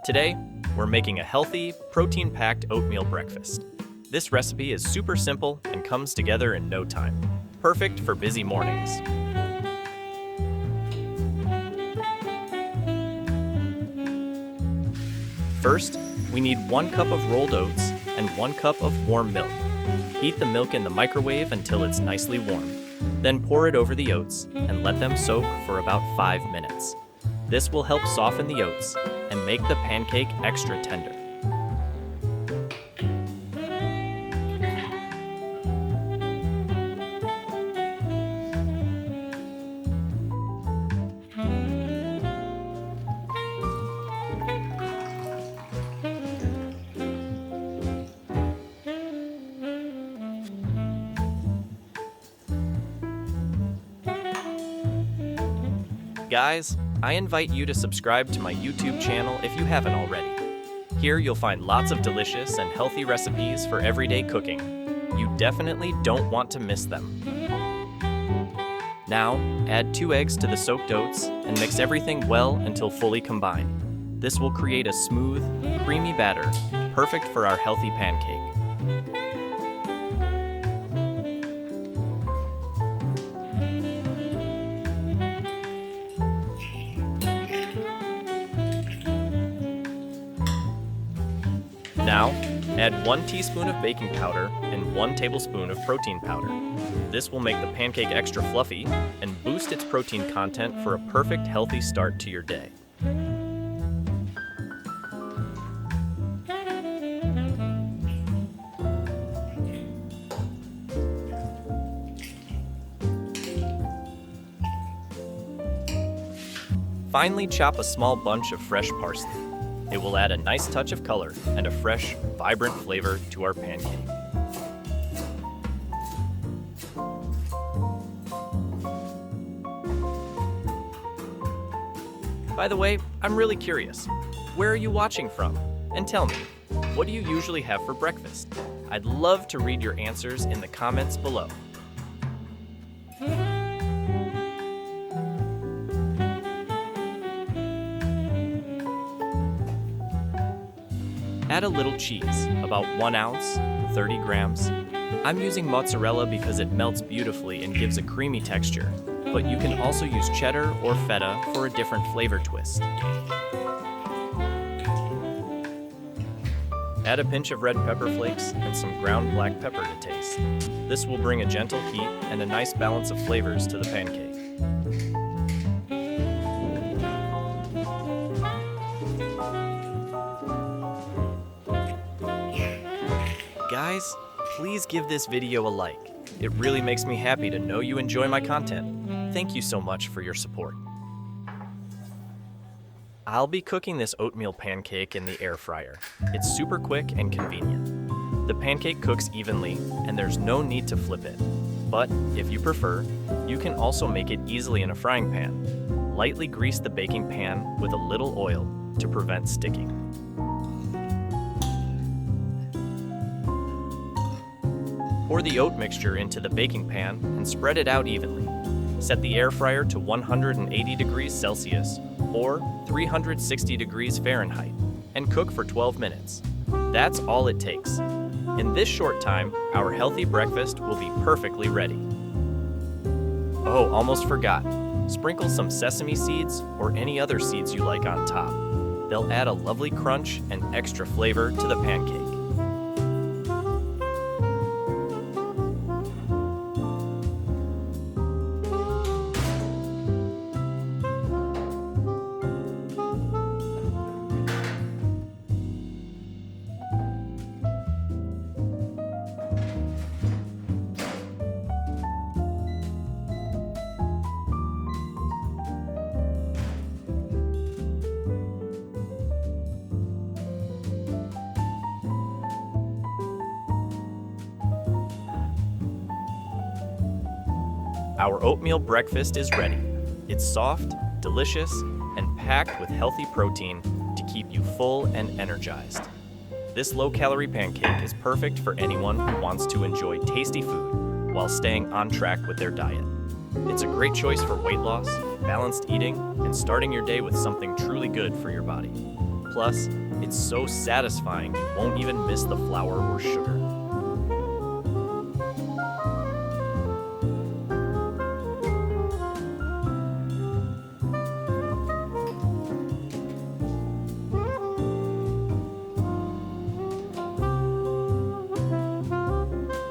Today, we're making a healthy, protein-packed oatmeal breakfast. This recipe is super simple and comes together in no time. Perfect for busy mornings. First, we need 1 cup of rolled oats and 1 cup of warm milk. Heat the milk in the microwave until it's nicely warm. Then pour it over the oats and let them soak for about 5 minutes. This will help soften the oats and make the pancake extra tender. Guys, I invite you to subscribe to my YouTube channel if you haven't already. Here you'll find lots of delicious and healthy recipes for everyday cooking. You definitely don't want to miss them. Now, add 2 eggs to the soaked oats and mix everything well until fully combined. This will create a smooth, creamy batter, perfect for our healthy pancake. Now, add 1 teaspoon of baking powder and 1 tablespoon of protein powder. This will make the pancake extra fluffy and boost its protein content for a perfect healthy start to your day. Finally, chop a small bunch of fresh parsley. It will add a nice touch of color and a fresh, vibrant flavor to our pancake. By the way, I'm really curious. Where are you watching from? And tell me, what do you usually have for breakfast? I'd love to read your answers in the comments below. Add a little cheese, about 1 ounce, 30 grams. I'm using mozzarella because it melts beautifully and gives a creamy texture, but you can also use cheddar or feta for a different flavor twist. Add a pinch of red pepper flakes and some ground black pepper to taste. This will bring a gentle heat and a nice balance of flavors to the pancake. Guys, please give this video a like. It really makes me happy to know you enjoy my content. Thank you so much for your support. I'll be cooking this oatmeal pancake in the air fryer. It's super quick and convenient. The pancake cooks evenly and there's no need to flip it. But if you prefer, you can also make it easily in a frying pan. Lightly grease the baking pan with a little oil to prevent sticking. Pour the oat mixture into the baking pan and spread it out evenly. Set the air fryer to 180 degrees Celsius or 360 degrees Fahrenheit and cook for 12 minutes. That's all it takes. In this short time, our healthy breakfast will be perfectly ready. Oh, almost forgot. Sprinkle some sesame seeds or any other seeds you like on top. They'll add a lovely crunch and extra flavor to the pancake. Our oatmeal breakfast is ready. It's soft, delicious, and packed with healthy protein to keep you full and energized. This low-calorie pancake is perfect for anyone who wants to enjoy tasty food while staying on track with their diet. It's a great choice for weight loss, balanced eating, and starting your day with something truly good for your body. Plus, it's so satisfying you won't even miss the flour or sugar.